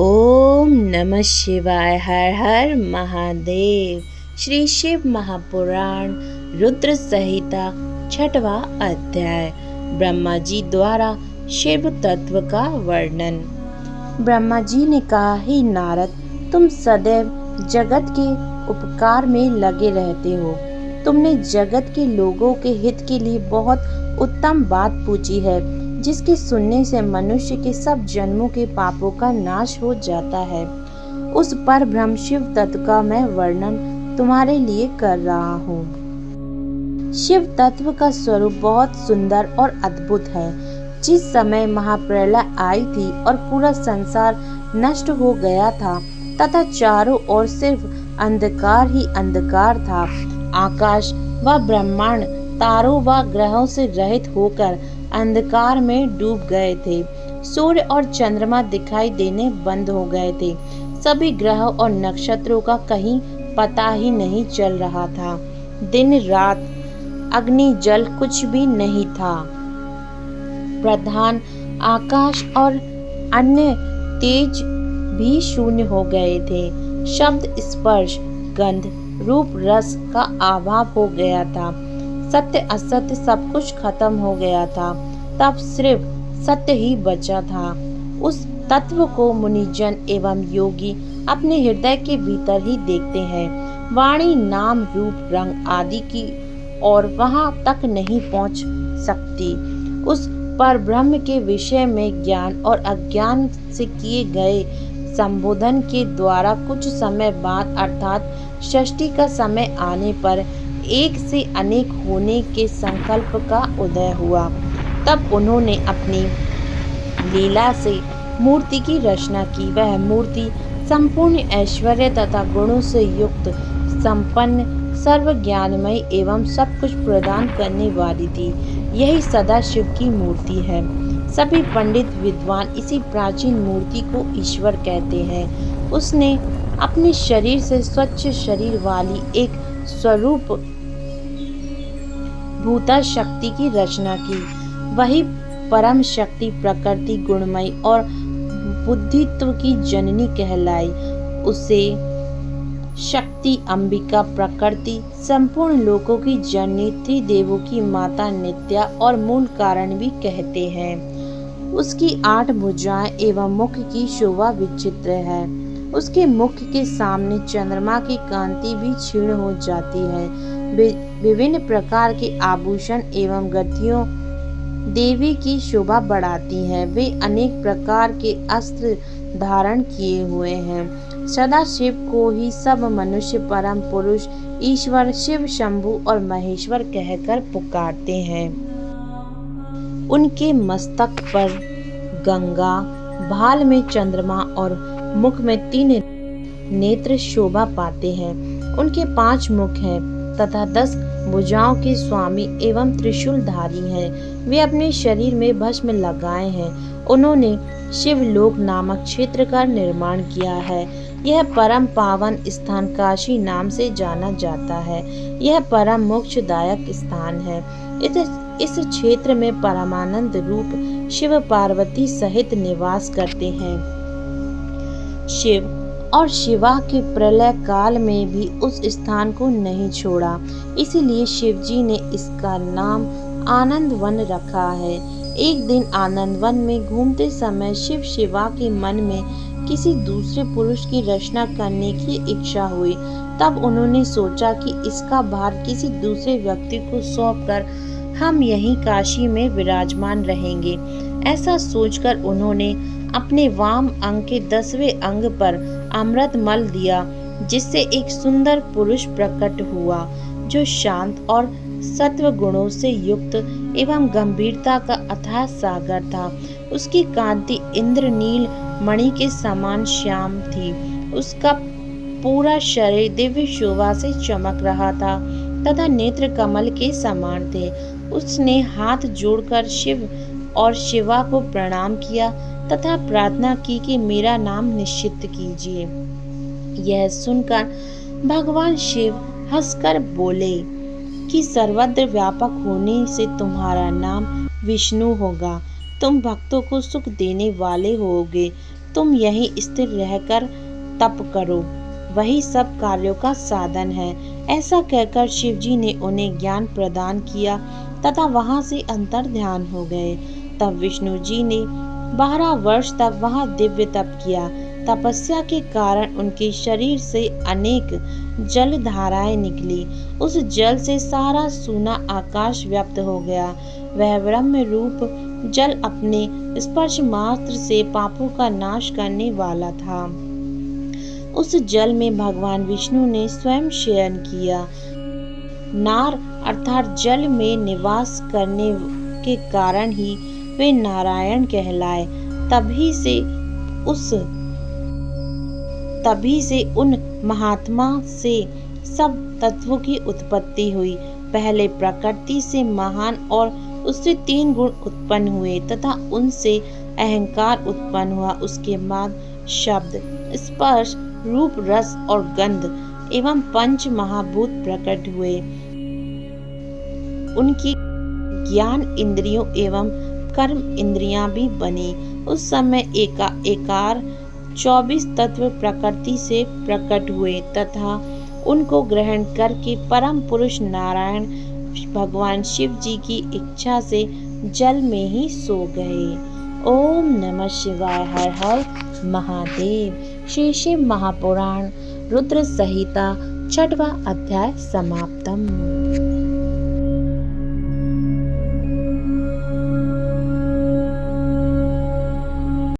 ओम नमः शिवाय। हर हर महादेव। श्री शिव महापुराण रुद्र संहिता 6वां अध्याय। ब्रह्मा जी द्वारा शिव तत्व का वर्णन। ब्रह्मा जी ने कहा, हे नारद, तुम सदैव जगत के उपकार में लगे रहते हो। तुमने जगत के लोगों के हित के लिए बहुत उत्तम बात पूछी है, जिसके सुनने से मनुष्य के सब जन्मों के पापों का नाश हो जाता है। उस पर ब्रह्म शिव तत्व का मैं वर्णन तुम्हारे लिए कर रहा हूँ। शिव तत्व का स्वरूप बहुत सुंदर और अद्भुत है। जिस समय महाप्रलय आई थी और पूरा संसार नष्ट हो गया था तथा चारों ओर सिर्फ अंधकार ही अंधकार था, आकाश व ब्रह्मांड तारों व ग्रहों से रहित होकर अंधकार में डूब गए थे। सूर्य और चंद्रमा दिखाई देने बंद हो गए थे। सभी ग्रहों और नक्षत्रों का कहीं पता ही नहीं चल रहा था। दिन रात अग्नि जल कुछ भी नहीं था। प्रधान आकाश और अन्य तेज भी शून्य हो गए थे। शब्द, स्पर्श, गंध, रूप, रस का अभाव हो गया था। सत्य असत्य सब कुछ खत्म हो गया था। तब सिर्फ सत्य ही बचा था। उस तत्व को मुनिजन एवं योगी अपने हृदय के भीतर ही देखते हैं। वाणी, नाम, रूप, रंग आदि की और वहां तक नहीं पहुंच सकती। उस पर ब्रह्म के विषय में ज्ञान और अज्ञान से किए गए संबोधन के द्वारा कुछ समय बाद अर्थात षष्ठी का समय आने पर एक से अनेक होने के संकल्प का उदय हुआ। तब उन्होंने अपनी लीला से मूर्ति की रचना की। वह मूर्ति संपूर्ण ऐश्वर्य तथा गुणों से युक्त, संपन्न, सर्व ज्ञानमय एवं सब कुछ प्रदान करने वाली थी। यही सदा शिव की मूर्ति है। सभी पंडित विद्वान इसी प्राचीन मूर्ति को ईश्वर कहते हैं। उसने अपने शरीर से स्वच्छ शरीर वाली एक स्वरूप भूता शक्ति की रचना की। वही परम शक्ति प्रकृति गुणमयी और बुद्धित्व की जननी कहलाई। उसे शक्ति, अंबिका, प्रकृति, संपूर्ण लोकों की जननी, त्रिदेवों की माता, नित्या और मूल कारण भी कहते हैं। उसकी 8 भुजाएं एवं मुख की शोभा विचित्र है। उसके मुख के सामने चंद्रमा की कांति भी क्षीण हो जाती है। विभिन्न प्रकार के आभूषण एवं गठियों देवी की शोभा बढ़ाती हैं। वे अनेक प्रकार के अस्त्र धारण किए हुए हैं। सदा शिव को ही सब मनुष्य परम पुरुष, ईश्वर, शिव, शंभु और महेश्वर कहकर पुकारते हैं। उनके मस्तक पर गंगा, भाल में चंद्रमा और मुख में 3 नेत्र शोभा पाते हैं। उनके 5 मुख हैं तथा 10 भुजाओं के स्वामी एवं त्रिशूलधारी हैं। वे अपने शरीर में भस्म लगाए हैं। उन्होंने शिवलोक नामक क्षेत्र का निर्माण किया है। यह परम पावन स्थान काशी नाम से जाना जाता है। यह परम मोक्षदायक स्थान है। इस क्षेत्र में परमानंद रूप शिव पार्वती सहित निवास करते हैं। शिव और शिवा के प्रलय काल में भी उस स्थान को नहीं छोड़ा, इसीलिए शिव जी ने इसका नाम आनंद वन रखा है। एक दिन आनंद वन में घूमते समय शिव शिवा के मन में किसी दूसरे पुरुष की रचना करने की इच्छा हुई। तब उन्होंने सोचा कि इसका भार किसी दूसरे व्यक्ति को सौंपकर हम यहीं काशी में विराजमान रहेंगे। ऐसा सोचकर उन्होंने अपने वाम अंग के 10वें अंग पर अमृत मल दिया, जिससे एक सुंदर पुरुष प्रकट हुआ, जो शांत और सत्व गुणों से युक्त एवं गंभीरता का अथाह सागर था। उसकी कांति इंद्रनील मणि के समान श्याम थी। उसका पूरा शरीर दिव्य शोभा से चमक रहा था तथा नेत्र कमल के समान थे। उसने हाथ जोड़कर शिव और शिवा को प्रणाम किया तथा प्रार्थना की कि मेरा नाम निश्चित कीजिए। यह सुनकर भगवान शिव हंसकर बोले कि सर्वत्र व्यापक होने से तुम्हारा नाम विष्णु होगा। तुम भक्तों को सुख देने वाले होगे। तुम यहीं स्थिर रहकर तप करो, वही सब कार्यों का साधन है। ऐसा कहकर शिवजी ने उन्हें ज्ञान प्रदान किया तथा वहां से अंतर ध्यान हो गए। तब विष्णु जी ने 12 वर्ष तक वहां दिव्य तप किया। तपस्या के कारण उनके शरीर से अनेक जल धाराएं निकली। उस जल से सारा सूना आकाश व्याप्त हो गया। वह ब्रह्म रूप जल अपने स्पर्श मात्र से पापों का नाश करने वाला था। उस जल में भगवान विष्णु ने स्वयं शयन किया। नार अर्थात जल में निवास करने के कारण ही वे नारायण कहलाए। तभी से उन महात्मा से सब तत्वों की उत्पत्ति हुई। पहले प्रकृति से महान और उससे 3 गुण उत्पन्न हुए तथा उनसे अहंकार उत्पन्न हुआ। उसके बाद शब्द, स्पर्श, रूप, रस और गंध एवं 5 महाभूत प्रकट हुए। उनकी ज्ञान इंद्रियों एवं कर्म इंद्रियां भी बनी। उस समय एकार 24 तत्व प्रकृति से प्रकट हुए तथा उनको ग्रहण करके परम पुरुष नारायण भगवान शिव जी की इच्छा से जल में ही सो गए। ओम नमः शिवाय। हर हर महादेव। श्री शिव महापुराण रुद्र संहिता 6वां अध्याय समाप्तम।